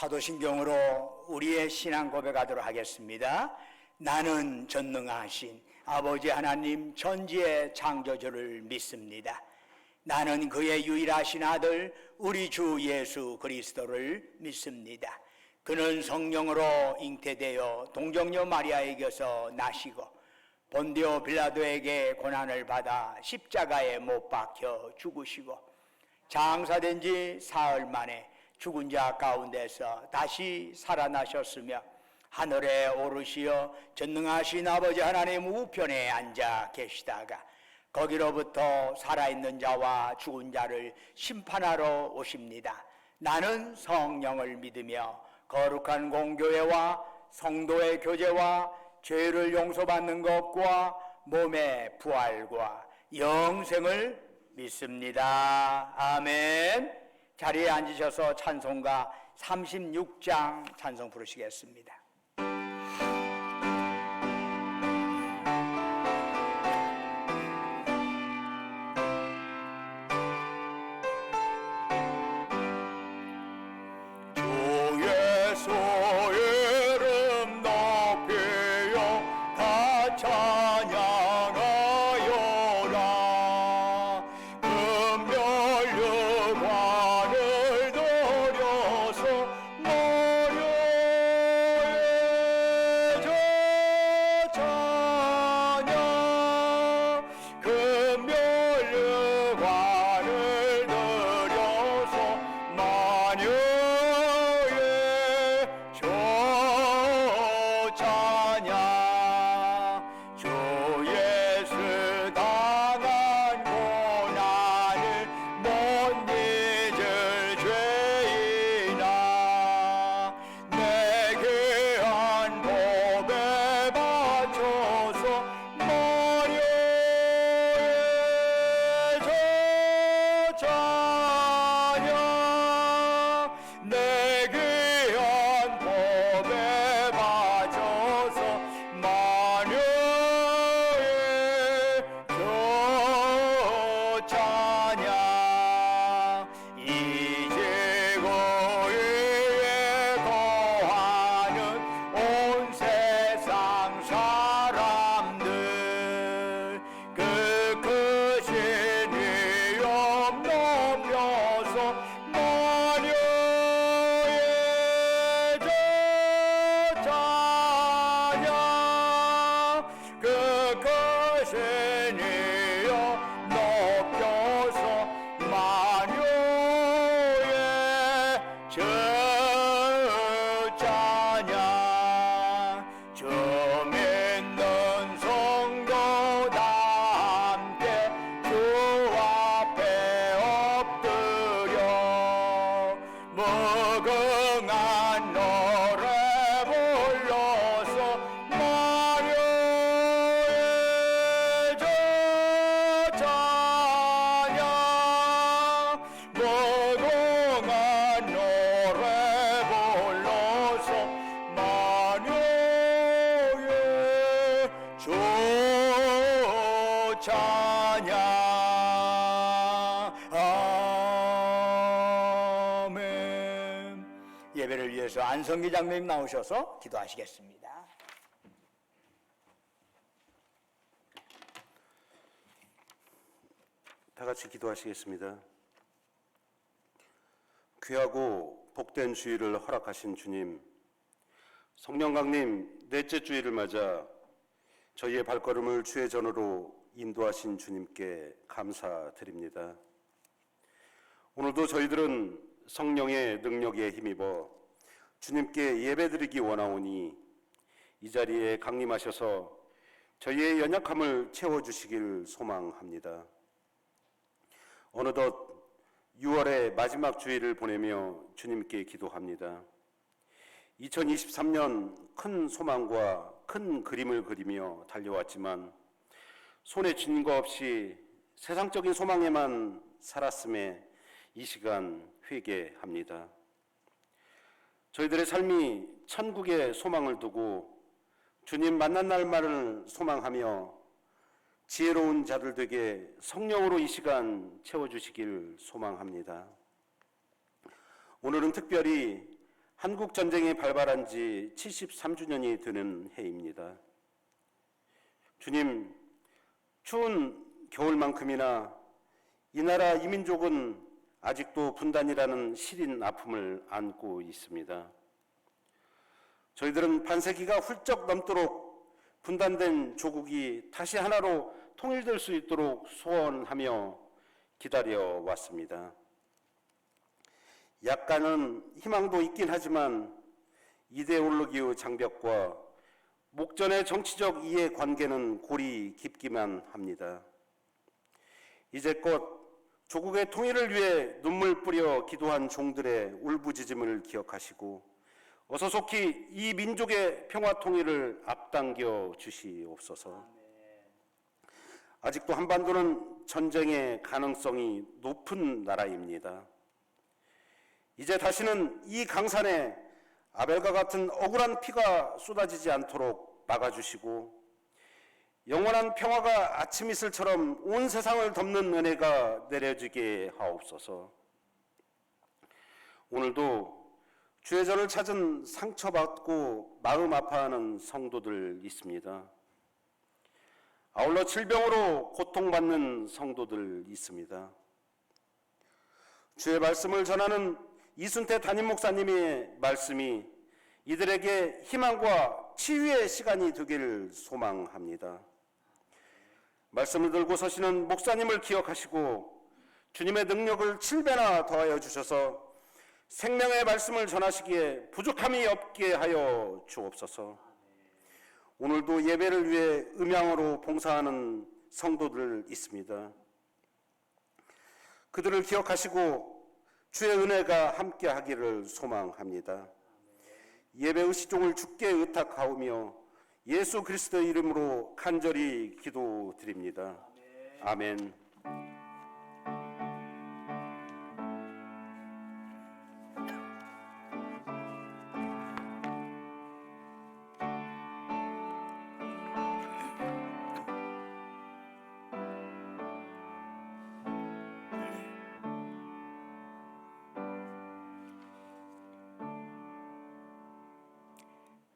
사도신경으로 우리의 신앙 고백하도록 하겠습니다. 나는 전능하신 아버지 하나님 전지의 창조주를 믿습니다. 나는 그의 유일하신 아들 우리 주 예수 그리스도를 믿습니다. 그는 성령으로 잉태되어 동정녀 마리아에게서 나시고 본디오 빌라도에게 고난을 받아 십자가에 못 박혀 죽으시고 장사된 지 사흘 만에 죽은 자 가운데서 다시 살아나셨으며 하늘에 오르시어 전능하신 아버지 하나님 우편에 앉아 계시다가 거기로부터 살아있는 자와 죽은 자를 심판하러 오십니다. 나는 성령을 믿으며 거룩한 공교회와 성도의 교제와 죄를 용서받는 것과 몸의 부활과 영생을 믿습니다. 아멘. 자리에 앉으셔서 찬송가 36장 찬송 부르시겠습니다. 예배를 위해서 안성기 장로님 나오셔서 기도하시겠습니다. 다 같이 기도하시겠습니다. 귀하고 복된 주일을 허락하신 주님, 성령강림 넷째 주일을 맞아 저희의 발걸음을 주의 전으로 인도하신 주님께 감사드립니다. 오늘도 저희들은 성령의 능력에 힘입어 주님께 예배드리기 원하오니 이 자리에 강림하셔서 저희의 연약함을 채워주시길 소망합니다. 어느덧 6월의 마지막 주일을 보내며 주님께 기도합니다. 2023년 큰 소망과 큰 그림을 그리며 달려왔지만 손에 쥔 거 없이 세상적인 소망에만 살았음에 이 시간 회개합니다. 저희들의 삶이 천국의 소망을 두고 주님 만난 날만을 소망하며 지혜로운 자들 되게 성령으로 이 시간 채워주시길 소망합니다. 오늘은 특별히 한국 전쟁이 발발한 지 73주년이 되는 해입니다. 주님, 추운 겨울만큼이나 이 나라 이 민족은 아직도 분단이라는 시린 아픔을 안고 있습니다. 저희들은 반세기가 훌쩍 넘도록 분단된 조국이 다시 하나로 통일될 수 있도록 소원하며 기다려 왔습니다. 약간은 희망도 있긴 하지만 이데올로기의 장벽과 목전의 정치적 이해관계는 골이 깊기만 합니다. 이제껏 조국의 통일을 위해 눈물 뿌려 기도한 종들의 울부짖음을 기억하시고 어서 속히 이 민족의 평화 통일을 앞당겨 주시옵소서. 아직도 한반도는 전쟁의 가능성이 높은 나라입니다. 이제 다시는 이 강산에 아벨과 같은 억울한 피가 쏟아지지 않도록 막아주시고 영원한 평화가 아침 이슬처럼 온 세상을 덮는 은혜가 내려지게 하옵소서. 오늘도 주의 전을 찾은 상처받고 마음 아파하는 성도들 있습니다. 아울러 질병으로 고통받는 성도들 있습니다. 주의 말씀을 전하는 이순태 담임 목사님의 말씀이 이들에게 희망과 치유의 시간이 되기를 소망합니다. 말씀을 들고 서시는 목사님을 기억하시고 주님의 능력을 7배나 더하여 주셔서 생명의 말씀을 전하시기에 부족함이 없게 하여 주옵소서. 오늘도 예배를 위해 음향으로 봉사하는 성도들 있습니다. 그들을 기억하시고 주의 은혜가 함께 하기를 소망합니다. 예배의 시종을 주께 의탁하오며 예수 그리스도의 이름으로 간절히 기도드립니다. 아멘.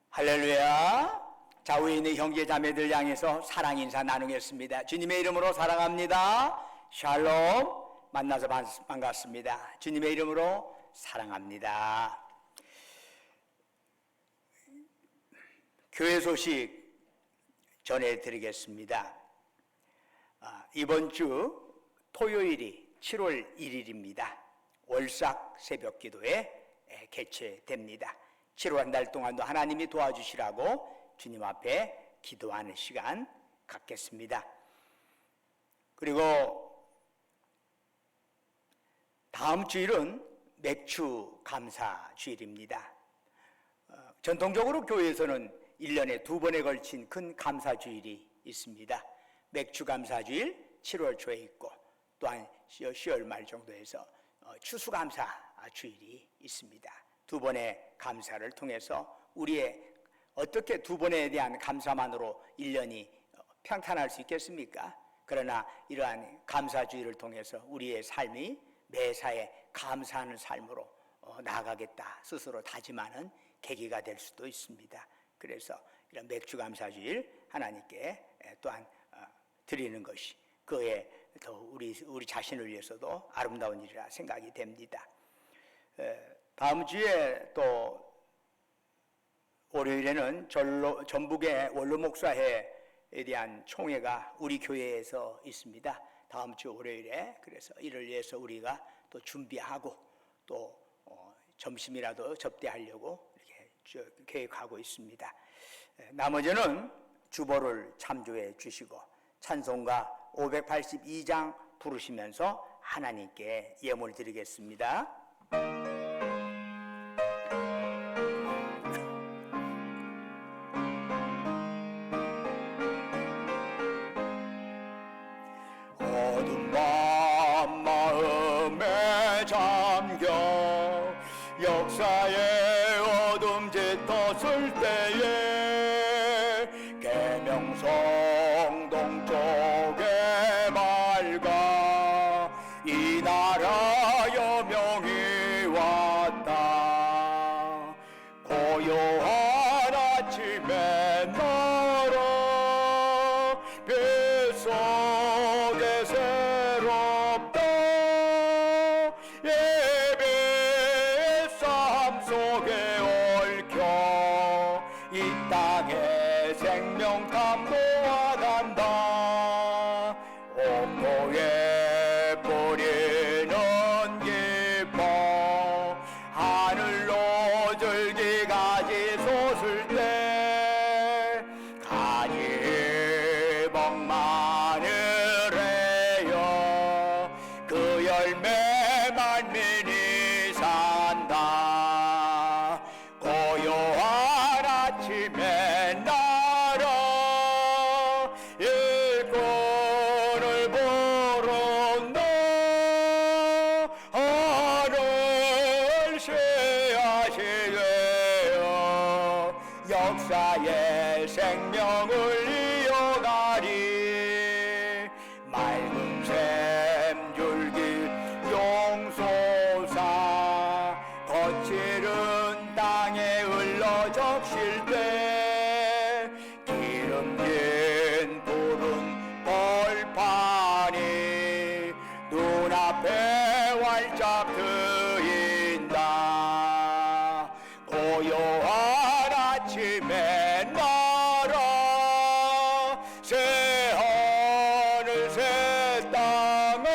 할렐루야. 좌우에 있는 형제 자매들 향해서 사랑 인사 나누겠습니다. 주님의 이름으로 사랑합니다. 샬롬. 만나서 반갑습니다. 주님의 이름으로 사랑합니다. 교회 소식 전해드리겠습니다. 이번 주 토요일이 7월 1일입니다. 월삭 새벽기도에 개최됩니다. 7월 한 달 동안도 하나님이 도와주시라고 주님 앞에 기도하는 시간 갖겠습니다. 그리고 다음 주일은 맥주 감사 주일입니다. 전통적으로 교회에서는 1년에 2번에 걸친 큰 감사 주일이 있습니다. 맥주 감사 주일 7월 초에 있고 또한 10월 말 정도에서 추수감사 주일이 있습니다. 2번의 감사를 통해서 우리의 어떻게 2번에 대한 감사만으로 1년이 평탄할 수 있겠습니까? 그러나 이러한 감사주의를 통해서 우리의 삶이 매사에 감사하는 삶으로 나아가겠다 스스로 다짐하는 계기가 될 수도 있습니다. 그래서 이런 맥주 감사주일 하나님께 또한 드리는 것이 그에 더 우리 자신을 위해서도 아름다운 일이라 생각이 됩니다. 다음 주에 또 월요일에는 전북의 원로 목사회에 대한 총회가 우리 교회에서 있습니다. 다음 주 월요일에. 그래서 이를 위해서 우리가 또 준비하고 또 점심이라도 접대하려고 이렇게 계획하고 있습니다. 나머지는 주보를 참조해 주시고 찬송가 582장 부르시면서 하나님께 예물 드리겠습니다. 어두운 밤 마음에 잠겨 역사의 어둠 짙었을 때에 계명성 동쪽에 맑아 이 나라 여명이 왔다. 없다. 예배의 삶 속에 얽혀 이 땅에 생명 탐도와 간다. 옥토에 뿌리는 기뻐 하늘로 줄기가지 솟을 때 가지 먹마늘에여 그 열매만 미니 산다. 고요한 아침에 날아 일꾼을 부른다. 하늘 새앗이 되어 역사의 생명을 이어가리. 맑은 샘줄기 용솟아 거칠은 땅에 흘러 적실 때 기름진 푸른 벌판이 눈앞에 활짝 트인다. 고요한 아침에 날아 새 하늘 새 땅아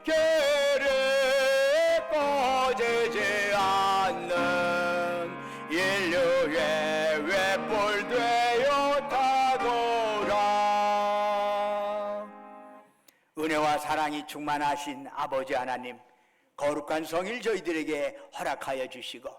계례 꺼지지 않는 인류의 횃불 되어 타거라. 은혜와 사랑이 충만하신 아버지 하나님, 거룩한 성일 저희들에게 허락하여 주시고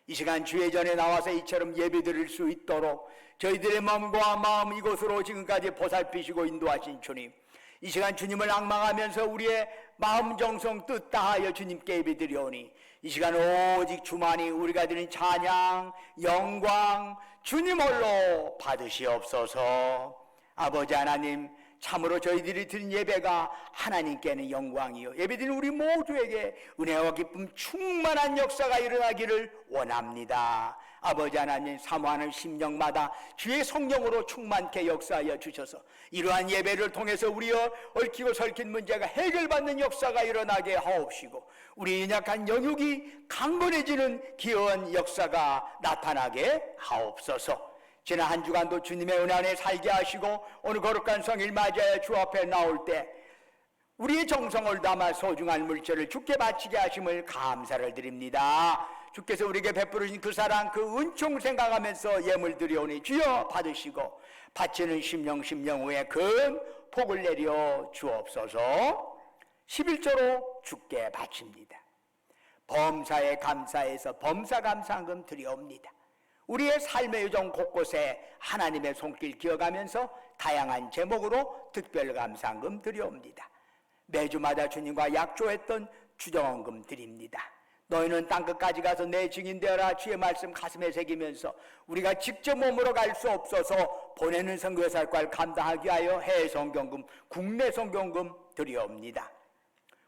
이 시간 주의 전에 나와서 이처럼 예배드릴 수 있도록 저희들의 마음과 마음 이곳으로 지금까지 보살피시고 인도하신 주님, 이 시간 주님을 앙망하면서 우리의 마음 정성 뜻 다하여 주님께 예배드리오니 이 시간 오직 주만이 우리가 드린 찬양 영광 주님 홀로 받으시옵소서. 아버지 하나님, 참으로 저희들이 드린 예배가 하나님께는 영광이요 예배드린 우리 모두에게 은혜와 기쁨 충만한 역사가 일어나기를 원합니다. 아버지 하나님, 사모하는 심령마다 주의 성령으로 충만케 역사하여 주셔서 이러한 예배를 통해서 우리의 얽히고 설킨 문제가 해결받는 역사가 일어나게 하옵시고 우리 연약한 영육이 강건해지는 기여한 역사가 나타나게 하옵소서. 지난 한 주간도 주님의 은혜 안에 살게 하시고 오늘 거룩한 성일 맞이하여 주 앞에 나올 때 우리의 정성을 담아 소중한 물질을 주께 바치게 하심을 감사를 드립니다. 주께서 우리에게 베푸르신 그 사랑 그 은총 생각하면서 예물 드리오니 주여 받으시고 바치는 심령 후에 큰 복을 내려 주옵소서. 11조로 주께 바칩니다. 범사에 감사해서 범사감사금 드리옵니다. 우리의 삶의 요정 곳곳에 하나님의 손길 기어가면서 다양한 제목으로 특별감사금 드려옵니다. 매주마다 주님과 약조했던 주정원금 드립니다. 너희는 땅끝까지 가서 내 증인 되어라. 주의 말씀 가슴에 새기면서 우리가 직접 몸으로 갈 수 없어서 보내는 선교사역을 감당하기 위하여 해외 선교금, 국내 선교금 드려옵니다.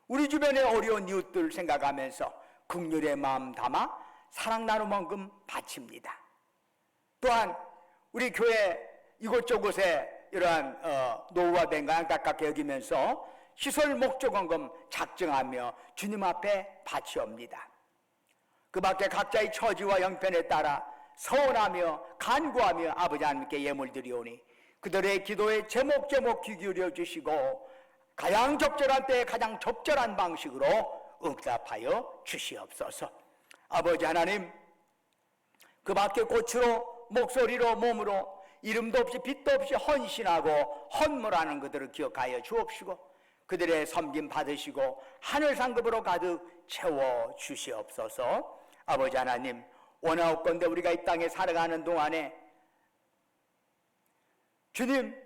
우리 주변의 어려운 이웃들 생각하면서 긍휼의 마음 담아 사랑 나눔원금 바칩니다. 또한 우리 교회 이곳저곳에 이러한 노후화된 거 안타깝게 여기면서 시설 목적원금 작정하며 주님 앞에 바치옵니다. 그 밖에 각자의 처지와 형편에 따라 서원하며 간구하며 아버지 하나님께 예물 드리오니 그들의 기도에 제목 귀 기울여 주시고 가장 적절한 때에 가장 적절한 방식으로 응답하여 주시옵소서. 아버지 하나님, 그 밖에 꽃으로 목소리로 몸으로 이름도 없이 빛도 없이 헌신하고 헌물하는 그들을 기억하여 주옵시고 그들의 섬김 받으시고 하늘 상급으로 가득 채워 주시옵소서. 아버지 하나님, 원하옵건대 우리가 이 땅에 살아가는 동안에 주님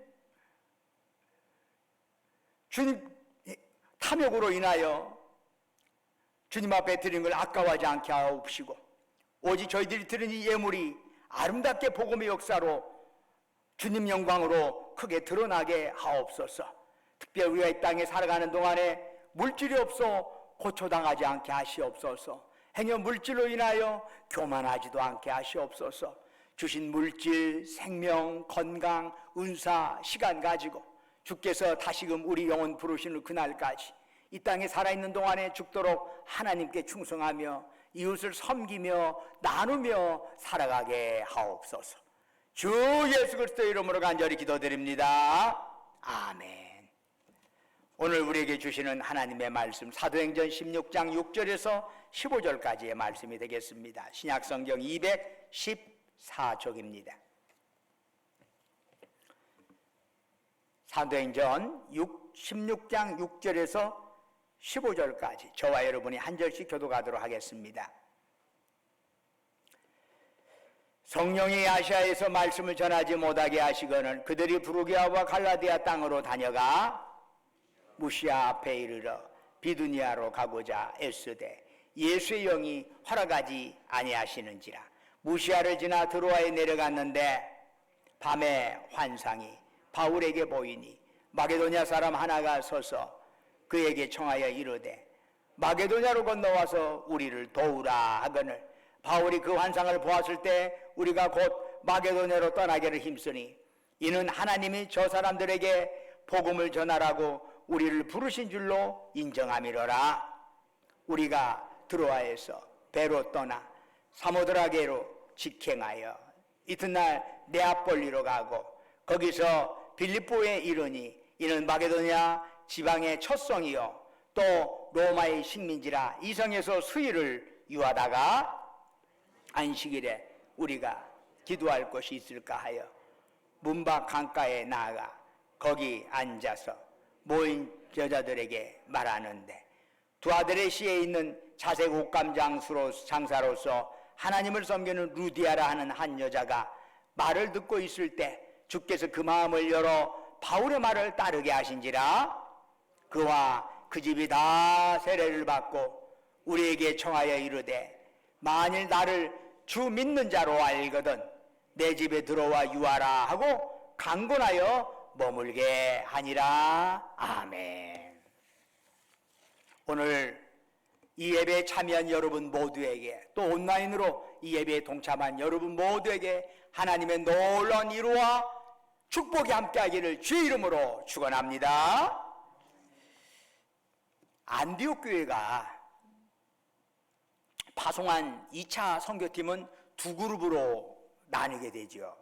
탐욕으로 인하여 주님 앞에 드리는 걸 아까워하지 않게 하옵시고 오직 저희들이 드린 이 예물이 아름답게 복음의 역사로 주님 영광으로 크게 드러나게 하옵소서. 특별히 우리가 이 땅에 살아가는 동안에 물질이 없어 고초당하지 않게 하시옵소서. 행여 물질로 인하여 교만하지도 않게 하시옵소서. 주신 물질, 생명, 건강, 은사, 시간 가지고 주께서 다시금 우리 영혼 부르시는 그날까지 이 땅에 살아있는 동안에 죽도록 하나님께 충성하며 이웃을 섬기며 나누며 살아가게 하옵소서. 주 예수 그리스도의 이름으로 간절히 기도드립니다. 아멘. 오늘 우리에게 주시는 하나님의 말씀 사도행전 16장 6절에서 15절까지의 말씀이 되겠습니다. 신약성경 214쪽입니다. 사도행전 16장 6절에서 15절까지 저와 여러분이 한 절씩 교독하도록 하겠습니다. 성령이 아시아에서 말씀을 전하지 못하게 하시거늘 그들이 부르기아와 갈라디아 땅으로 다녀가 무시아 앞에 이르러 비두니아로 가고자 애쓰되 예수의 영이 허락하지 아니하시는지라. 무시아를 지나 드로아에 내려갔는데 밤에 환상이 바울에게 보이니 마게도냐 사람 하나가 서서 그에게 청하여 이르되 마게도냐로 건너와서 우리를 도우라 하거늘 바울이 그 환상을 보았을 때 우리가 곧 마게도냐로 떠나기를 힘쓰니 이는 하나님이 저 사람들에게 복음을 전하라고 우리를 부르신 줄로 인정함이로라. 우리가 드로아에서 배로 떠나 사모드라게로 직행하여 이튿날 네아폴리로 가고 거기서 빌립보에 이르니 이는 마게도냐 지방의 첫 성이요 또 로마의 식민지라. 이 성에서 수일을 유하다가 안식일에 우리가 기도할 곳이 있을까 하여 문밖 강가에 나아가 거기 앉아서 모인 여자들에게 말하는데 두 아들의 시에 있는 자색 옷감 장사로서 하나님을 섬기는 루디아라 하는 한 여자가 말을 듣고 있을 때 주께서 그 마음을 열어 바울의 말을 따르게 하신지라. 그와 그 집이 다 세례를 받고 우리에게 청하여 이르되 만일 나를 주 믿는 자로 알거든 내 집에 들어와 유하라 하고 강권하여 머물게 하니라. 아멘. 오늘 이 예배에 참여한 여러분 모두에게 또 온라인으로 이 예배에 동참한 여러분 모두에게 하나님의 놀라운 위로와 축복이 함께하기를 주의 이름으로 축원합니다. 안디옥 교회가 파송한 2차 선교팀은 두 그룹으로 나뉘게 되죠.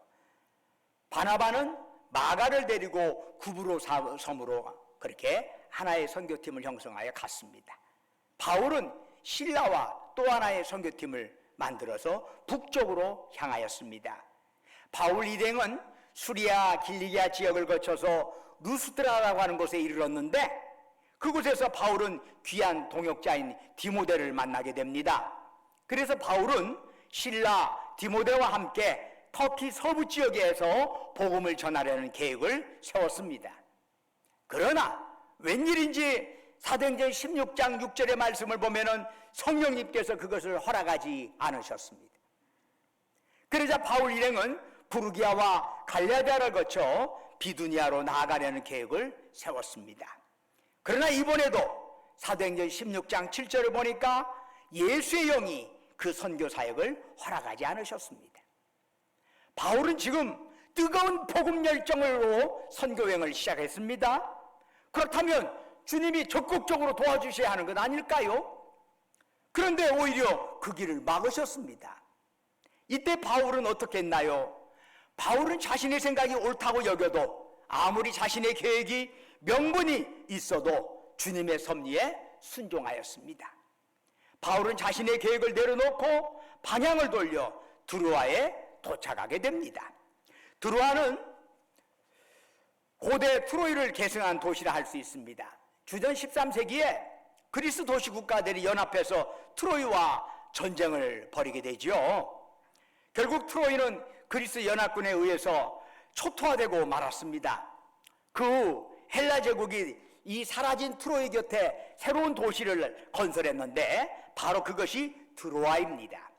바나바는 마가를 데리고 구브로 섬으로 그렇게 하나의 선교팀을 형성하여 갔습니다. 바울은 실라와 또 하나의 선교팀을 만들어서 북쪽으로 향하였습니다. 바울 일행은 수리아 길리기아 지역을 거쳐서 루스드라라고 하는 곳에 이르렀는데 그곳에서 바울은 귀한 동역자인 디모데를 만나게 됩니다. 그래서 바울은 실라 디모데와 함께 터키 서부 지역에서 복음을 전하려는 계획을 세웠습니다. 그러나 웬일인지 사도행전 16장 6절의 말씀을 보면은 성령님께서 그것을 허락하지 않으셨습니다. 그러자 바울 일행은 부르기아와 갈라디아를 거쳐 비두니아로 나아가려는 계획을 세웠습니다. 그러나 이번에도 사도행전 16장 7절을 보니까 예수의 영이 그 선교 사역을 허락하지 않으셨습니다. 바울은 지금 뜨거운 복음 열정으로 선교행을 시작했습니다. 그렇다면 주님이 적극적으로 도와주셔야 하는 것 아닐까요? 그런데 오히려 그 길을 막으셨습니다. 이때 바울은 어떻게 했나요? 바울은 자신의 생각이 옳다고 여겨도 아무리 자신의 계획이 명분이 있어도 주님의 섭리에 순종하였습니다. 바울은 자신의 계획을 내려놓고 방향을 돌려 드로아에 도착하게 됩니다. 드로아는 고대 트로이를 계승한 도시라 할 수 있습니다. 주전 13세기에 그리스 도시 국가들이 연합해서 트로이와 전쟁을 벌이게 되죠. 결국 트로이는 그리스 연합군에 의해서 초토화되고 말았습니다. 그 후 헬라 제국이 이 사라진 트로이 곁에 새로운 도시를 건설했는데 바로 그것이 드로아입니다.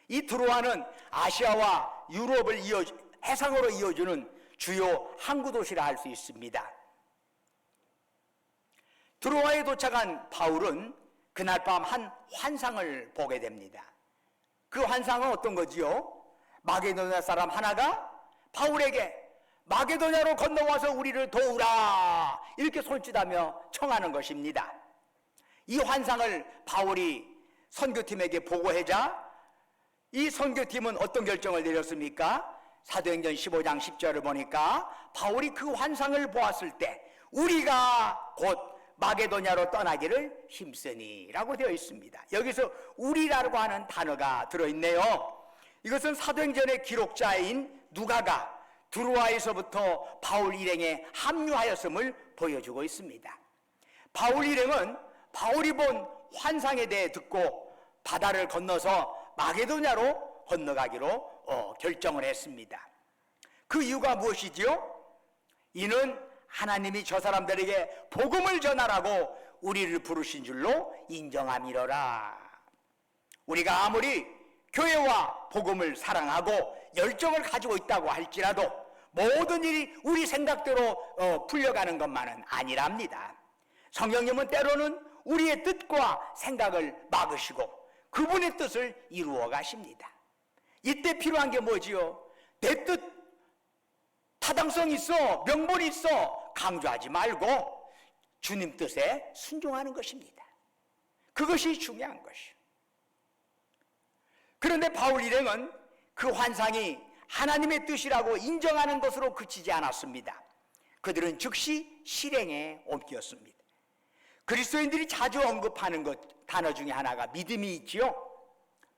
이 드로아는 아시아와 유럽을 해상으로 이어주는 주요 항구 도시라 할 수 있습니다. 드로아에 도착한 바울은 그날 밤 한 환상을 보게 됩니다. 그 환상은 어떤 거지요? 마게도냐 사람 하나가 바울에게 마게도냐로 건너와서 우리를 도우라 이렇게 손짓하며 청하는 것입니다. 이 환상을 바울이 선교팀에게 보고하자 이 선교팀은 어떤 결정을 내렸습니까? 사도행전 15장 10절을 보니까 바울이 그 환상을 보았을 때 우리가 곧 마게도냐로 떠나기를 힘쓰니 라고 되어 있습니다. 여기서 우리라고 하는 단어가 들어있네요. 이것은 사도행전의 기록자인 누가가 두로아에서부터 바울 일행에 합류하였음을 보여주고 있습니다. 바울 일행은 바울이 본 환상에 대해 듣고 바다를 건너서 마게도냐로 건너가기로 결정을 했습니다. 그 이유가 무엇이지요? 이는 하나님이 저 사람들에게 복음을 전하라고 우리를 부르신 줄로 인정함이로라. 우리가 아무리 교회와 복음을 사랑하고 열정을 가지고 있다고 할지라도 모든 일이 우리 생각대로 풀려가는 것만은 아니랍니다. 성령님은 때로는 우리의 뜻과 생각을 막으시고 그분의 뜻을 이루어 가십니다. 이때 필요한 게 뭐지요? 내 뜻 타당성 있어, 명분이 있어 강조하지 말고 주님 뜻에 순종하는 것입니다. 그것이 중요한 것이요. 그런데 바울 일행은 그 환상이 하나님의 뜻이라고 인정하는 것으로 그치지 않았습니다. 그들은 즉시 실행에 옮겼습니다. 그리스도인들이 자주 언급하는 단어 중에 하나가 믿음이 있지요.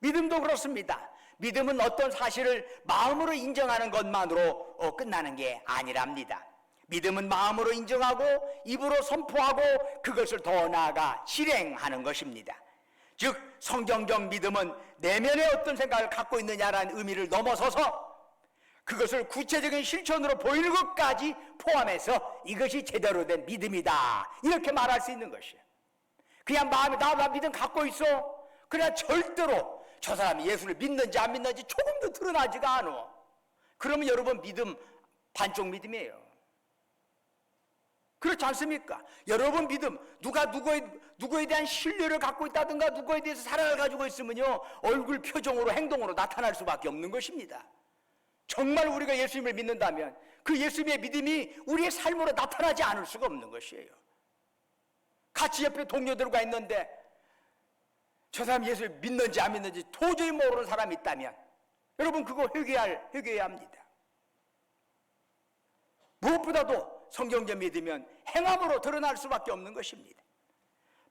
믿음도 그렇습니다. 믿음은 어떤 사실을 마음으로 인정하는 것만으로 끝나는 게 아니랍니다. 믿음은 마음으로 인정하고 입으로 선포하고 그것을 더 나아가 실행하는 것입니다. 즉 성경적 믿음은 내면에 어떤 생각을 갖고 있느냐라는 의미를 넘어서서 그것을 구체적인 실천으로 보이는 것까지 포함해서 이것이 제대로 된 믿음이다 이렇게 말할 수 있는 것이에요. 그냥 마음에 나 믿음 갖고 있어 그냥 절대로 저 사람이 예수를 믿는지 안 믿는지 조금도 드러나지가 않아. 그러면 여러분 믿음 반쪽 믿음이에요. 그렇지 않습니까? 여러분 믿음 누가 누구에 대한 신뢰를 갖고 있다든가 누구에 대해서 사랑을 가지고 있으면요 얼굴 표정으로 행동으로 나타날 수밖에 없는 것입니다. 정말 우리가 예수님을 믿는다면 그 예수님의 믿음이 우리의 삶으로 나타나지 않을 수가 없는 것이에요. 같이 옆에 동료들과 있는데 저 사람 예수를 믿는지 안 믿는지 도저히 모르는 사람이 있다면 여러분 그거 회개해야 합니다. 무엇보다도 성경적 믿으면 행함으로 드러날 수밖에 없는 것입니다.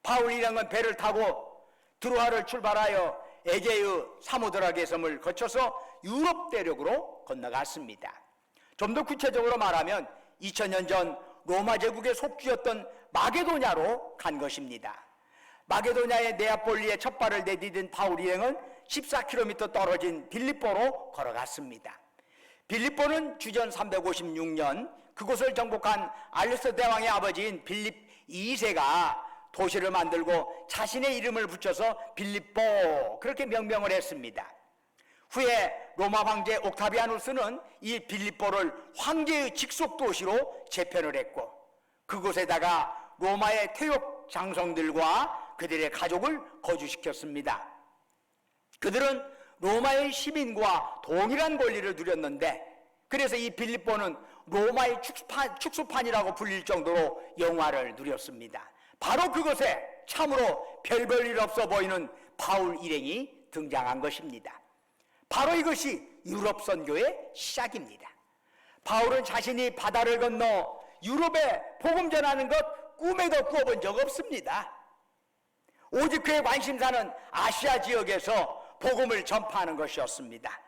바울 일행은 배를 타고 드로아를 출발하여 에게의 사모드라게 섬을 거쳐서 유럽 대륙으로 건너갔습니다. 좀 더 구체적으로 말하면 2000년 전 로마 제국의 속주였던 마게도냐로 간 것입니다. 마게도냐의 네아폴리에 첫 발을 내디딘 바울 일행은 14km 떨어진 빌립보로 걸어갔습니다. 빌립보는 주전 356년 그곳을 정복한 알렉스 대왕의 아버지인 빌립 2세가 도시를 만들고 자신의 이름을 붙여서 빌립보 그렇게 명명을 했습니다. 후에 로마 황제 옥타비아누스는 이 빌립보를 황제의 직속 도시로 재편을 했고 그곳에다가 로마의 퇴역 장성들과 그들의 가족을 거주시켰습니다. 그들은 로마의 시민과 동일한 권리를 누렸는데 그래서 이 빌립보는 로마의 축소판이라고 불릴 정도로 영화를 누렸습니다. 바로 그것에 참으로 별 일 없어 보이는 바울 일행이 등장한 것입니다. 바로 이것이 유럽 선교의 시작입니다. 바울은 자신이 바다를 건너 유럽에 복음 전하는 것 꿈에도 꾸어본 적 없습니다. 오직 그의 관심사는 아시아 지역에서 복음을 전파하는 것이었습니다.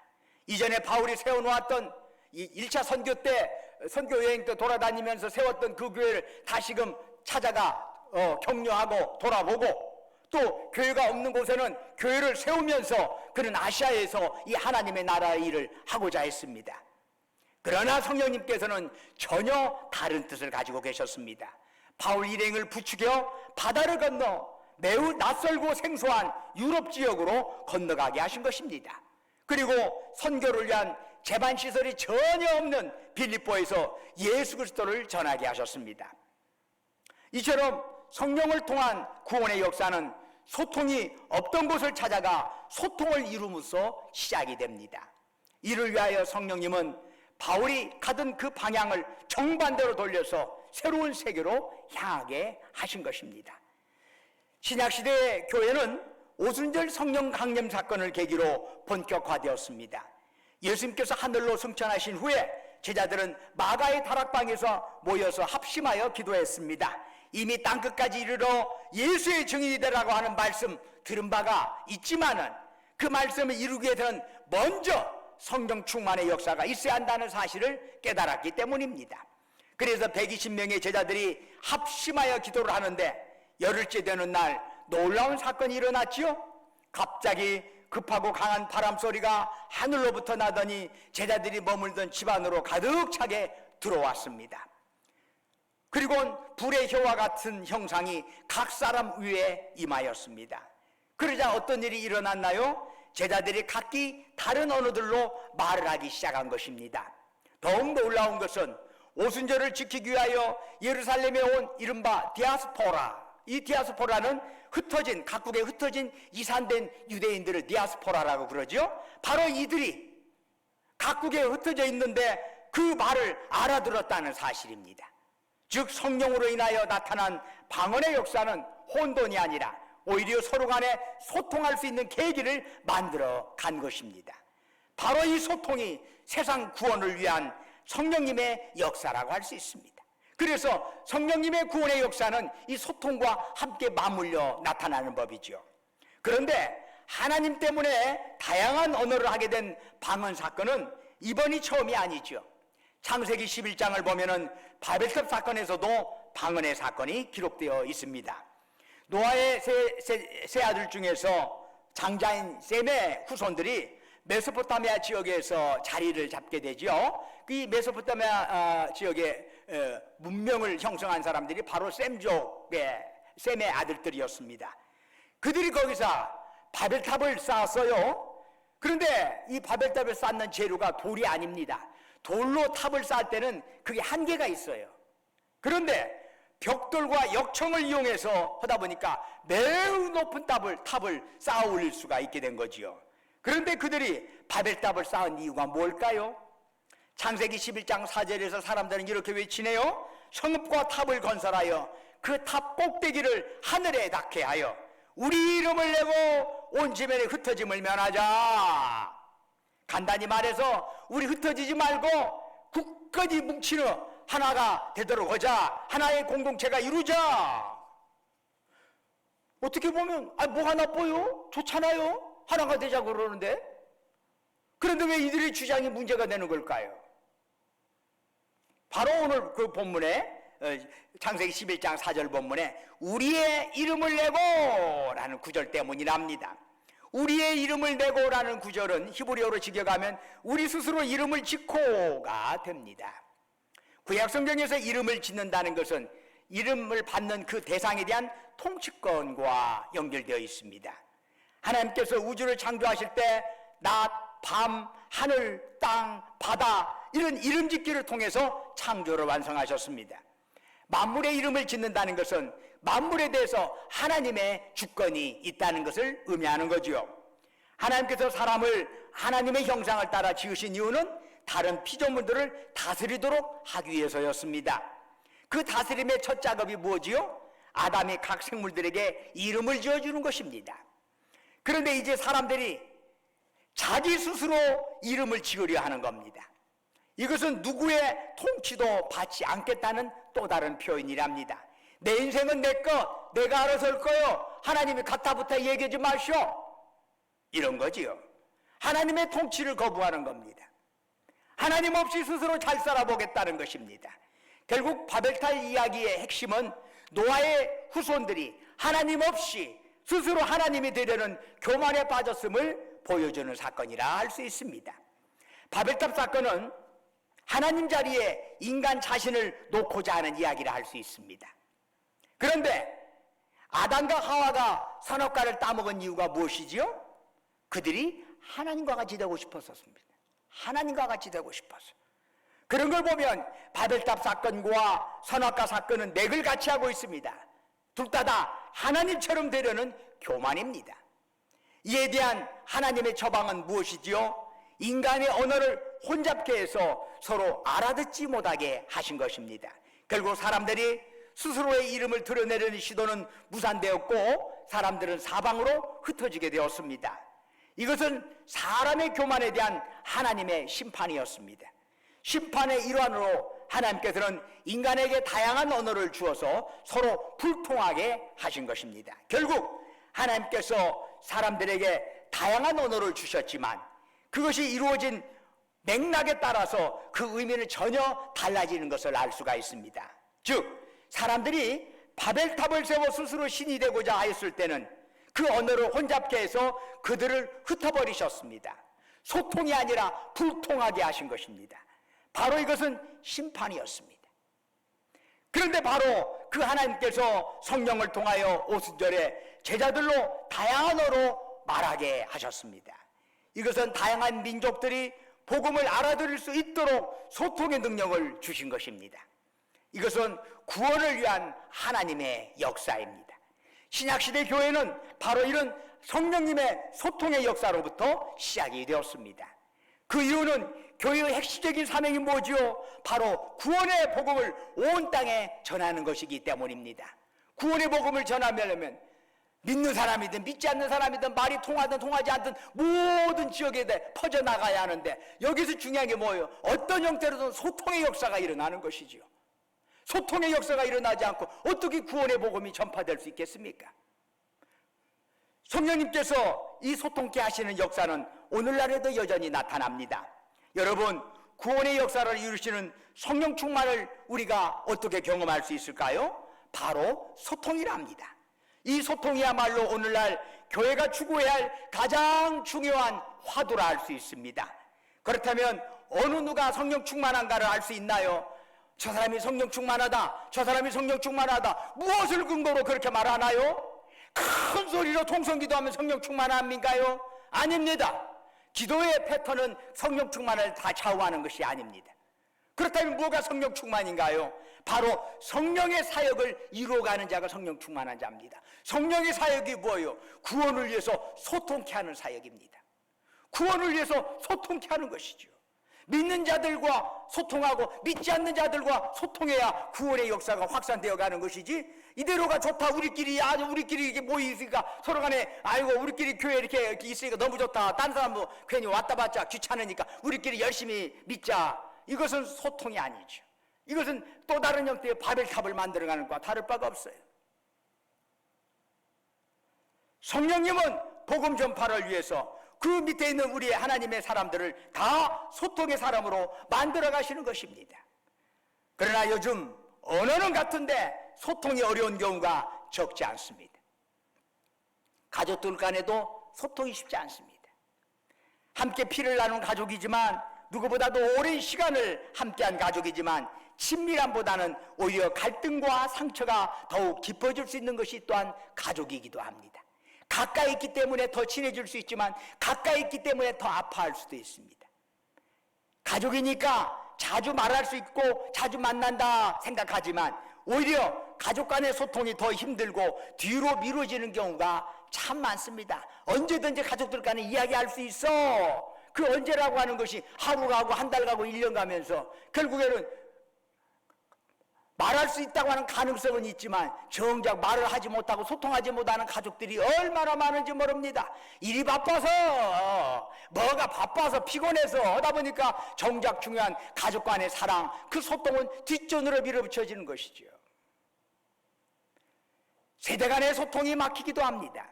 이전에 바울이 세워놓았던 1차 선교 때 선교 여행 때 돌아다니면서 세웠던 그 교회를 다시금 찾아가 격려하고 돌아보고 또 교회가 없는 곳에는 교회를 세우면서 그는 아시아에서 이 하나님의 나라의 일을 하고자 했습니다. 그러나 성령님께서는 전혀 다른 뜻을 가지고 계셨습니다. 바울 일행을 부추겨 바다를 건너 매우 낯설고 생소한 유럽 지역으로 건너가게 하신 것입니다. 그리고 선교를 위한 제반시설이 전혀 없는 빌립보에서 예수 그리스도를 전하게 하셨습니다. 이처럼 성령을 통한 구원의 역사는 소통이 없던 곳을 찾아가 소통을 이루면서 시작이 됩니다. 이를 위하여 성령님은 바울이 가던 그 방향을 정반대로 돌려서 새로운 세계로 향하게 하신 것입니다. 신약시대의 교회는 오순절 성령 강림 사건을 계기로 본격화되었습니다. 예수님께서 하늘로 승천하신 후에 제자들은 마가의 다락방에서 모여서 합심하여 기도했습니다. 이미 땅끝까지 이르러 예수의 증인이 되라고 하는 말씀 들은 바가 있지만은 그 말씀을 이루기 위해서는 먼저 성령 충만의 역사가 있어야 한다는 사실을 깨달았기 때문입니다. 그래서 120명의 제자들이 합심하여 기도를 하는데 열흘째 되는 날 놀라운 사건이 일어났지요. 갑자기 급하고 강한 바람 소리가 하늘로부터 나더니 제자들이 머물던 집 안으로 가득 차게 들어왔습니다. 그리고 불의 혀와 같은 형상이 각 사람 위에 임하였습니다. 그러자 어떤 일이 일어났나요? 제자들이 각기 다른 언어들로 말을 하기 시작한 것입니다. 더욱 놀라운 것은 오순절을 지키기 위하여 예루살렘에 온 이른바 디아스포라, 이 디아스포라는 흩어진, 각국에 흩어진 이산된 유대인들을 디아스포라라고 그러죠. 바로 이들이 각국에 흩어져 있는데 그 말을 알아들었다는 사실입니다. 즉 성령으로 인하여 나타난 방언의 역사는 혼돈이 아니라 오히려 서로 간에 소통할 수 있는 계기를 만들어 간 것입니다. 바로 이 소통이 세상 구원을 위한 성령님의 역사라고 할 수 있습니다. 그래서 성령님의 구원의 역사는 이 소통과 함께 맞물려 나타나는 법이죠. 그런데 하나님 때문에 다양한 언어를 하게 된 방언 사건은 이번이 처음이 아니죠. 창세기 11장을 보면은 바벨탑 사건에서도 방언의 사건이 기록되어 있습니다. 노아의 세 아들 중에서 장자인 셈의 후손들이 메소포타미아 지역에서 자리를 잡게 되죠. 이 메소포타미아 지역의 문명을 형성한 사람들이 바로 셈족의 셈의 아들들이었습니다. 그들이 거기서 바벨탑을 쌓았어요. 그런데 이 바벨탑을 쌓는 재료가 돌이 아닙니다. 돌로 탑을 쌓을 때는 그게 한계가 있어요. 그런데 벽돌과 역청을 이용해서 하다 보니까 매우 높은 탑을 쌓아 올릴 수가 있게 된 거지요. 그런데 그들이 바벨탑을 쌓은 이유가 뭘까요? 창세기 11장 4절에서 사람들은 이렇게 외치네요. 성읍과 탑을 건설하여 그 탑 꼭대기를 하늘에 닿게 하여 우리 이름을 내고 온 지면에 흩어짐을 면하자. 간단히 말해서 우리 흩어지지 말고 굳건히 뭉치는 하나가 되도록 하자. 하나의 공동체가 이루자. 어떻게 보면 뭐가 나빠요? 좋잖아요. 하나가 되자고 그러는데. 그런데 왜 이들의 주장이 문제가 되는 걸까요? 바로 오늘 그 본문에 창세기 11장 4절 본문에 우리의 이름을 내고 라는 구절 때문이랍니다. 우리의 이름을 내고 라는 구절은 히브리어로 직역하면 우리 스스로 이름을 짓고가 됩니다. 구약성경에서 이름을 짓는다는 것은 이름을 받는 그 대상에 대한 통치권과 연결되어 있습니다. 하나님께서 우주를 창조하실 때 낮, 밤, 하늘, 땅, 바다 이런 이름 짓기를 통해서 창조를 완성하셨습니다. 만물의 이름을 짓는다는 것은 만물에 대해서 하나님의 주권이 있다는 것을 의미하는 거지요. 하나님께서 사람을 하나님의 형상을 따라 지으신 이유는 다른 피조물들을 다스리도록 하기 위해서였습니다. 그 다스림의 첫 작업이 무엇이요? 아담이 각 생물들에게 이름을 지어주는 것입니다. 그런데 이제 사람들이 자기 스스로 이름을 지으려 하는 겁니다. 이것은 누구의 통치도 받지 않겠다는 또 다른 표현이랍니다. 내 인생은 내 것, 내가 알아서 할 거요. 하나님이 갖다부터 얘기하지 마시오. 이런 거지요. 하나님의 통치를 거부하는 겁니다. 하나님 없이 스스로 잘 살아보겠다는 것입니다. 결국 바벨탑 이야기의 핵심은 노아의 후손들이 하나님 없이 스스로 하나님이 되려는 교만에 빠졌음을 보여주는 사건이라 할 수 있습니다. 바벨탑 사건은 하나님 자리에 인간 자신을 놓고자 하는 이야기라 할 수 있습니다. 그런데 아담과 하와가 선악과를 따먹은 이유가 무엇이지요? 그들이 하나님과 같이 되고 싶었습니다. 하나님과 같이 되고 싶어서. 그런 걸 보면 바벨탑 사건과 선악과 사건은 맥을 같이 하고 있습니다. 둘 다 하나님처럼 되려는 교만입니다. 이에 대한 하나님의 처방은 무엇이지요? 인간의 언어를 혼잡케 해서 서로 알아듣지 못하게 하신 것입니다. 결국 사람들이 스스로의 이름을 드러내려는 시도는 무산되었고 사람들은 사방으로 흩어지게 되었습니다. 이것은 사람의 교만에 대한 하나님의 심판이었습니다. 심판의 일환으로 하나님께서는 인간에게 다양한 언어를 주어서 서로 불통하게 하신 것입니다. 결국 하나님께서 사람들에게 다양한 언어를 주셨지만 그것이 이루어진 맥락에 따라서 그 의미는 전혀 달라지는 것을 알 수가 있습니다. 즉 사람들이 바벨탑을 세워 스스로 신이 되고자 하였을 때는 그 언어를 혼잡케 해서 그들을 흩어버리셨습니다. 소통이 아니라 불통하게 하신 것입니다. 바로 이것은 심판이었습니다. 그런데 바로 그 하나님께서 성령을 통하여 오순절에 제자들로 다양한 언어로 말하게 하셨습니다. 이것은 다양한 민족들이 복음을 알아들을 수 있도록 소통의 능력을 주신 것입니다. 이것은 구원을 위한 하나님의 역사입니다. 신약시대 교회는 바로 이런 성령님의 소통의 역사로부터 시작이 되었습니다. 그 이유는 교회의 핵심적인 사명이 뭐지요? 바로 구원의 복음을 온 땅에 전하는 것이기 때문입니다. 구원의 복음을 전하려면 믿는 사람이든 믿지 않는 사람이든 말이 통하든 통하지 않든 모든 지역에 퍼져나가야 하는데 여기서 중요한 게 뭐예요? 어떤 형태로든 소통의 역사가 일어나는 것이지요. 소통의 역사가 일어나지 않고 어떻게 구원의 복음이 전파될 수 있겠습니까? 성령님께서 이 소통케 하시는 역사는 오늘날에도 여전히 나타납니다. 여러분, 구원의 역사를 이루시는 성령 충만을 우리가 어떻게 경험할 수 있을까요? 바로 소통이랍니다. 이 소통이야말로 오늘날 교회가 추구해야 할 가장 중요한 화두라 할 수 있습니다. 그렇다면 어느 누가 성령 충만한가를 알 수 있나요? 저 사람이 성령 충만하다, 저 사람이 성령 충만하다, 무엇을 근거로 그렇게 말하나요? 큰 소리로 통성기도하면 성령 충만합니까요? 아닙니다. 기도의 패턴은 성령 충만을 다 좌우하는 것이 아닙니다. 그렇다면 뭐가 성령 충만인가요? 바로 성령의 사역을 이루어가는 자가 성령 충만한 자입니다. 성령의 사역이 뭐예요? 구원을 위해서 소통케 하는 사역입니다. 구원을 위해서 소통케 하는 것이죠. 믿는 자들과 소통하고 믿지 않는 자들과 소통해야 구원의 역사가 확산되어 가는 것이지, 이대로가 좋다, 우리끼리 아주 우리끼리 이렇게 모여 있으니까 서로 간에 아이고 우리끼리 교회 이렇게 있으니까 너무 좋다, 딴 사람도 괜히 왔다 봤자 귀찮으니까 우리끼리 열심히 믿자, 이것은 소통이 아니죠. 이것은 또 다른 형태의 바벨탑을 만들어가는 것과 다를 바가 없어요. 성령님은 복음 전파를 위해서 그 밑에 있는 우리 하나님의 사람들을 다 소통의 사람으로 만들어 가시는 것입니다. 그러나 요즘 언어는 같은데 소통이 어려운 경우가 적지 않습니다. 가족들 간에도 소통이 쉽지 않습니다. 함께 피를 나눈 가족이지만, 누구보다도 오랜 시간을 함께한 가족이지만 친밀함보다는 오히려 갈등과 상처가 더욱 깊어질 수 있는 것이 또한 가족이기도 합니다. 가까이 있기 때문에 더 친해질 수 있지만 가까이 있기 때문에 더 아파할 수도 있습니다. 가족이니까 자주 말할 수 있고 자주 만난다 생각하지만 오히려 가족 간의 소통이 더 힘들고 뒤로 미뤄지는 경우가 참 많습니다. 언제든지 가족들 간에 이야기할 수 있어. 그 언제라고 하는 것이 하루 가고 한 달 가고 1년 가면서 결국에는 말할 수 있다고 하는 가능성은 있지만 정작 말을 하지 못하고 소통하지 못하는 가족들이 얼마나 많은지 모릅니다. 일이 바빠서, 뭐가 바빠서 피곤해서 하다 보니까 정작 중요한 가족 간의 사랑, 그 소통은 뒷전으로 밀어붙여지는 것이죠. 세대 간의 소통이 막히기도 합니다.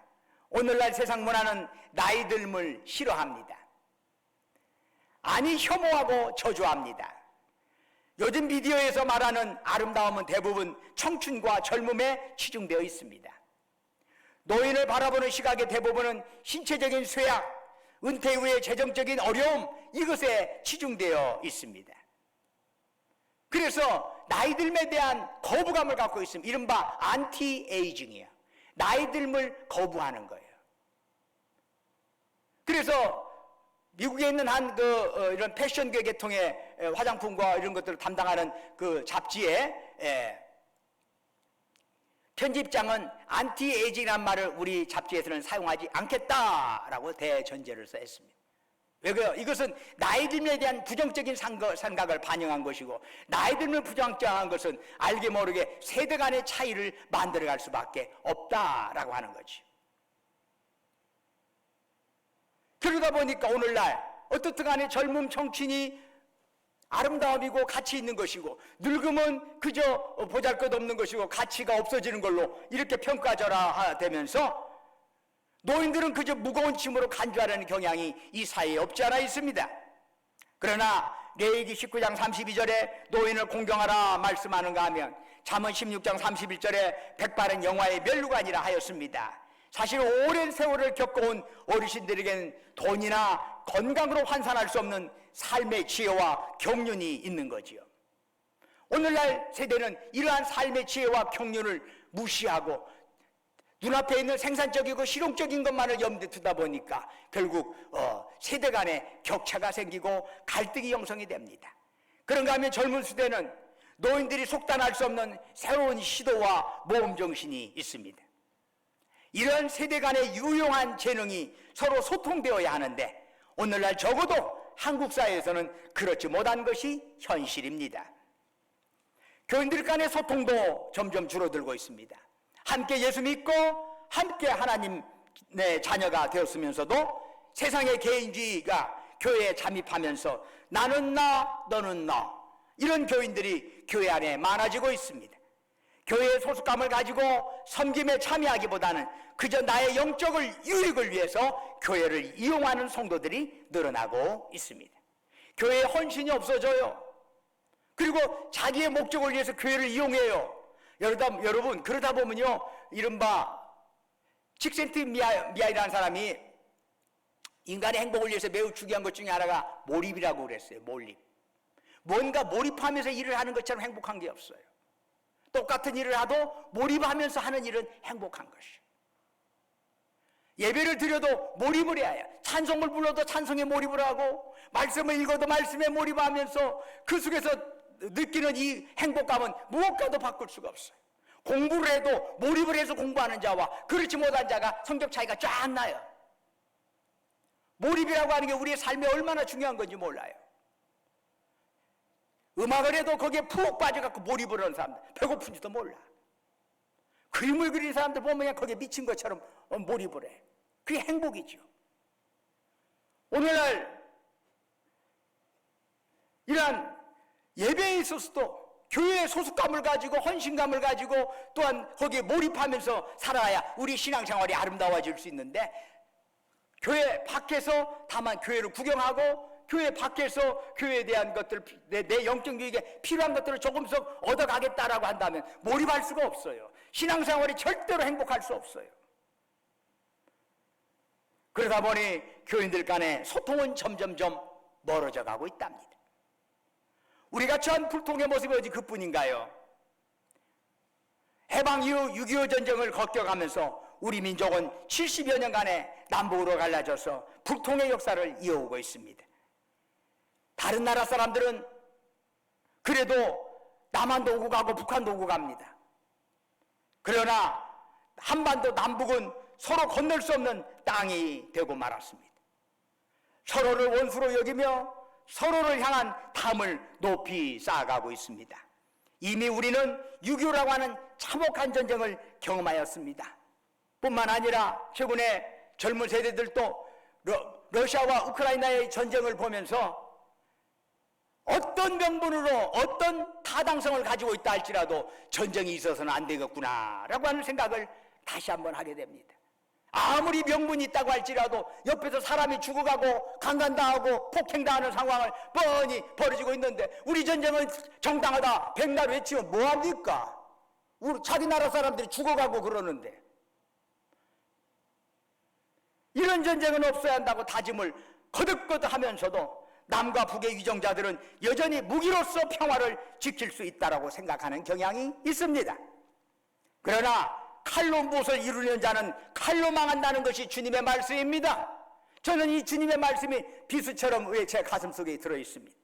오늘날 세상 문화는 나이 듦을 싫어합니다. 아니, 혐오하고 저주합니다. 요즘 미디어에서 말하는 아름다움은 대부분 청춘과 젊음에 치중되어 있습니다. 노인을 바라보는 시각의 대부분은 신체적인 쇠약, 은퇴 후의 재정적인 어려움, 이것에 치중되어 있습니다. 그래서 나이 듦에 대한 거부감을 갖고 있습니다. 이른바 안티에이징이에요. 나이 듦을 거부하는 거예요. 그래서 미국에 있는 이런 패션계 계통의 화장품과 이런 것들을 담당하는 그 잡지의 편집장은 안티에이징이라는 말을 우리 잡지에서는 사용하지 않겠다라고 대전제를 했습니다. 왜 그래요? 이것은 나이 들음에 대한 부정적인 생각을 반영한 것이고, 나이 들면 부정적인 것은 알게 모르게 세대 간의 차이를 만들어갈 수밖에 없다라고 하는 거지. 그러다 보니까 오늘날 어떻든 간에 젊은 청춘이 아름다움이고 가치 있는 것이고, 늙으면 그저 보잘것없는 것이고 가치가 없어지는 걸로 이렇게 평가절하되면서 노인들은 그저 무거운 짐으로 간주하려는 경향이 이 사회에 없지 않아 있습니다. 그러나 레위기 19장 32절에 노인을 공경하라 말씀하는가 하면 잠언 16장 31절에 백발은 영화의 멸류관이라 하였습니다. 사실 오랜 세월을 겪어온 어르신들에게는 돈이나 건강으로 환산할 수 없는 삶의 지혜와 경륜이 있는 거지요. 오늘날 세대는 이러한 삶의 지혜와 경륜을 무시하고 눈앞에 있는 생산적이고 실용적인 것만을 염두에 두다 보니까 결국 세대 간의 격차가 생기고 갈등이 형성이 됩니다. 그런가 하면 젊은 세대는 노인들이 속단할 수 없는 새로운 시도와 모험 정신이 있습니다. 이런 세대 간의 유용한 재능이 서로 소통되어야 하는데 오늘날 적어도 한국 사회에서는 그렇지 못한 것이 현실입니다. 교인들 간의 소통도 점점 줄어들고 있습니다. 함께 예수 믿고 함께 하나님의 자녀가 되었으면서도 세상의 개인주의가 교회에 잠입하면서 나는 나 너는 너, 이런 교인들이 교회 안에 많아지고 있습니다. 교회의 소속감을 가지고 섬김에 참여하기보다는 그저 나의 영적을 유익을 위해서 교회를 이용하는 성도들이 늘어나고 있습니다. 교회에 헌신이 없어져요. 그리고 자기의 목적을 위해서 교회를 이용해요. 여러분, 그러다 보면요, 이른바 칙센트미아이라는 사람이 인간의 행복을 위해서 매우 중요한 것 중에 하나가 몰입이라고 그랬어요. 몰입. 뭔가 몰입하면서 일을 하는 것처럼 행복한 게 없어요. 똑같은 일을 하도 몰입하면서 하는 일은 행복한 것이에요. 예배를 드려도 몰입을 해야 해요. 찬송을 불러도 찬송에 몰입을 하고, 말씀을 읽어도 말씀에 몰입하면서 그 속에서 느끼는 이 행복감은 무엇과도 바꿀 수가 없어요. 공부를 해도 몰입을 해서 공부하는 자와 그렇지 못한 자가 성격 차이가 쫙 나요. 몰입이라고 하는 게 우리의 삶에 얼마나 중요한 건지 몰라요. 음악을 해도 거기에 푹 빠져갖고 몰입을 하는 사람들, 배고픈지도 몰라. 그림을 그리는 사람들 보면 그냥 거기에 미친 것처럼 몰입을 해. 그게 행복이죠. 오늘날 이러한 예배에 있어서도 교회의 소속감을 가지고 헌신감을 가지고 또한 거기에 몰입하면서 살아야 우리 신앙생활이 아름다워질 수 있는데, 교회 밖에서 다만 교회를 구경하고 교회 밖에서 교회에 대한 것들, 내 영적 유익에 필요한 것들을 조금씩 얻어가겠다라고 한다면 몰입할 수가 없어요. 신앙생활이 절대로 행복할 수 없어요. 그러다 보니 교인들 간의 소통은 점점점 멀어져 가고 있답니다. 우리가 처한 불통의 모습이 어디 그뿐인가요? 해방 이후 6.25 전쟁을 겪어가면서 우리 민족은 70여 년간의 남북으로 갈라져서 불통의 역사를 이어오고 있습니다. 다른 나라 사람들은 그래도 남한도 오고 가고 북한도 오고 갑니다. 그러나 한반도 남북은 서로 건널 수 없는 땅이 되고 말았습니다. 서로를 원수로 여기며 서로를 향한 탐을 높이 쌓아가고 있습니다. 이미 우리는 6.25라고 하는 참혹한 전쟁을 경험하였습니다. 뿐만 아니라 최근에 젊은 세대들도 러시아와 우크라이나의 전쟁을 보면서 어떤 명분으로 어떤 타당성을 가지고 있다 할지라도 전쟁이 있어서는 안 되겠구나라고 하는 생각을 다시 한번 하게 됩니다. 아무리 명분이 있다고 할지라도 옆에서 사람이 죽어가고 강간당하고 폭행당하는 상황을 뻔히 벌어지고 있는데, 우리 전쟁은 정당하다 백날 외치면 뭐합니까? 우리 자기 나라 사람들이 죽어가고 그러는데. 이런 전쟁은 없어야 한다고 다짐을 거듭거듭 하면서도 남과 북의 위정자들은 여전히 무기로서 평화를 지킬 수 있다고 생각하는 경향이 있습니다. 그러나 칼로 무엇을 이루는 자는 칼로 망한다는 것이 주님의 말씀입니다. 저는 이 주님의 말씀이 비수처럼 제 가슴 속에 들어있습니다.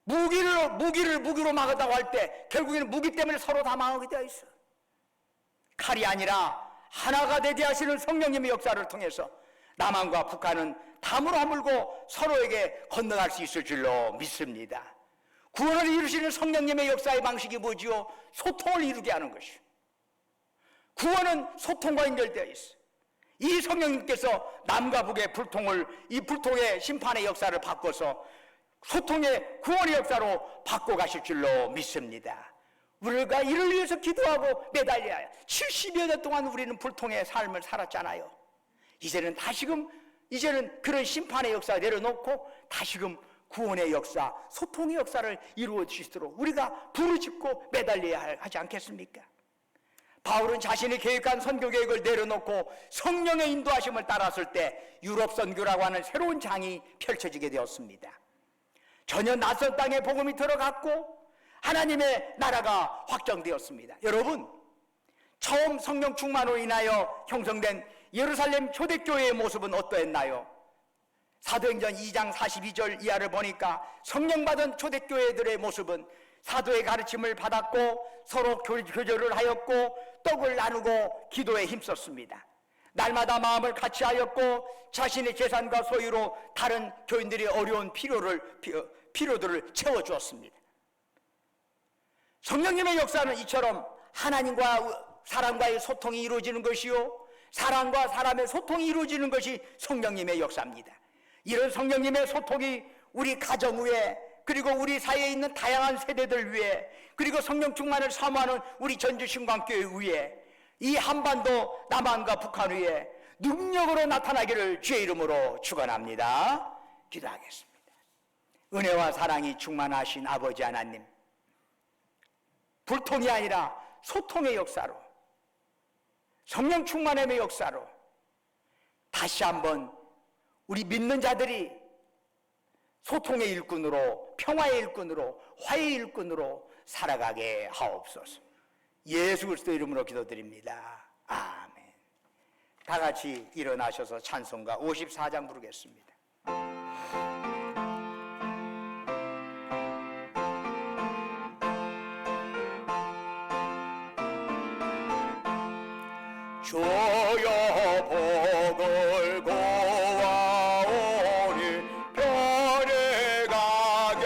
무기로 막았다고 할 때 결국에는 무기 때문에 서로 다 망하게 되어 있어요. 칼이 아니라 하나가 되게 하시는 성령님의 역사를 통해서 남한과 북한은 담으로 하물고 서로에게 건너갈 수 있을 줄로 믿습니다. 구원을 이루시는 성령님의 역사의 방식이 뭐지요? 소통을 이루게 하는 것이요. 구원은 소통과 연결되어 있어요. 이 성령님께서 남과 북의 불통을, 이 불통의 심판의 역사를 바꿔서 소통의 구원의 역사로 바꿔가실 줄로 믿습니다. 우리가 이를 위해서 기도하고 매달려야 해요. 70여 년 동안 우리는 불통의 삶을 살았잖아요. 이제는 그런 심판의 역사 내려놓고 다시금 구원의 역사, 소통의 역사를 이루어 주시도록 우리가 부르짖고 매달려야 하지 않겠습니까? 바울은 자신이 계획한 선교 계획을 내려놓고 성령의 인도하심을 따랐을 때 유럽 선교라고 하는 새로운 장이 펼쳐지게 되었습니다. 전혀 낯선 땅에 복음이 들어갔고 하나님의 나라가 확정되었습니다. 여러분, 처음 성령 충만으로 인하여 형성된 예루살렘 초대교회의 모습은 어떠했나요? 사도행전 2장 42절 이하를 보니까 성령받은 초대교회들의 모습은 사도의 가르침을 받았고 서로 교제를 하였고 떡을 나누고 기도에 힘썼습니다. 날마다 마음을 같이 하였고 자신의 재산과 소유로 다른 교인들의 어려운 필요들을 채워주었습니다. 성령님의 역사는 이처럼 하나님과 사람과의 소통이 이루어지는 것이요, 사람과 사람의 소통이 이루어지는 것이 성령님의 역사입니다. 이런 성령님의 소통이 우리 가정 위에, 그리고 우리 사회에 있는 다양한 세대들 위에, 그리고 성령 충만을 사모하는 우리 전주신광교회 위에, 이 한반도 남한과 북한 위에 능력으로 나타나기를 주의 이름으로 축원합니다. 기도하겠습니다. 은혜와 사랑이 충만하신 아버지 하나님, 불통이 아니라 소통의 역사로, 성령 충만함의 역사로 다시 한번 우리 믿는 자들이 소통의 일꾼으로, 평화의 일꾼으로, 화해의 일꾼으로 살아가게 하옵소서. 예수 그리스도 이름으로 기도드립니다. 아멘. 다 같이 일어나셔서 찬송가 54장 부르겠습니다. 주여 복을 고하오니 편히 가게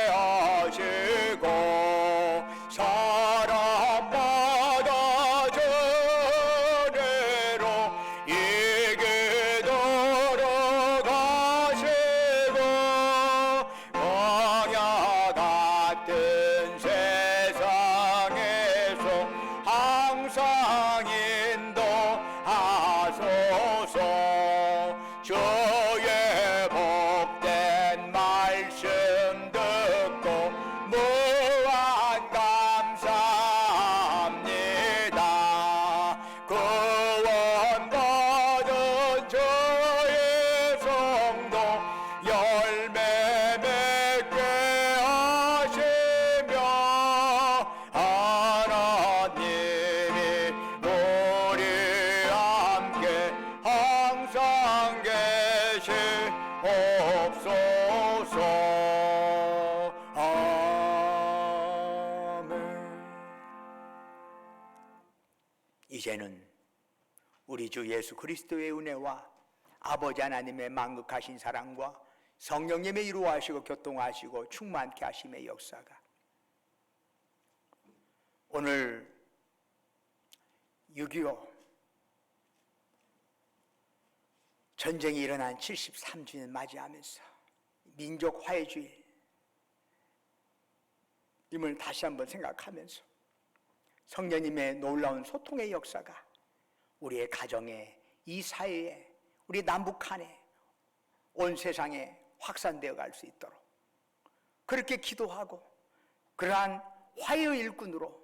하시고 사람마다 전례로 이기도록 하시고 광야 같은 세상에서 항상 인도하소서. 주의 복된 말씀 듣고 무한 감사합니다. 구원받은 저의 성도 열매 맺게 하시며 하나님이 우리 함께 항상 계시옵소서. 아멘. 이제는 우리 주 예수 그리스도의 은혜와 아버지 하나님의 만극하신 사랑과 성령님의 이루하시고 교통하시고 충만케 하심의 역사가 오늘 6.25 전쟁이 일어난 73주년 맞이하면서 민족 화해주의 임을 다시 한번 생각하면서 성령님의 놀라운 소통의 역사가 우리의 가정에, 이 사회에, 우리 남북한에, 온 세상에 확산되어 갈 수 있도록 그렇게 기도하고 그러한 화해의 일꾼으로,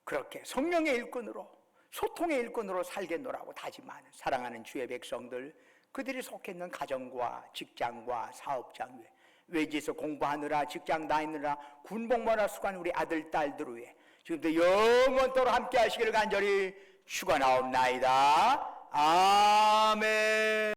그렇게 성령의 일꾼으로, 소통의 일꾼으로 살겠노라고 다짐하는 사랑하는 주의 백성들, 그들이 속해 있는 가정과 직장과 사업장 위에, 외지에서 공부하느라 직장 다니느라 군복무하느라 수고하는 우리 아들 딸들 위해 지금도 영원토록 함께 하시기를 간절히 축원하옵나이다. 아멘.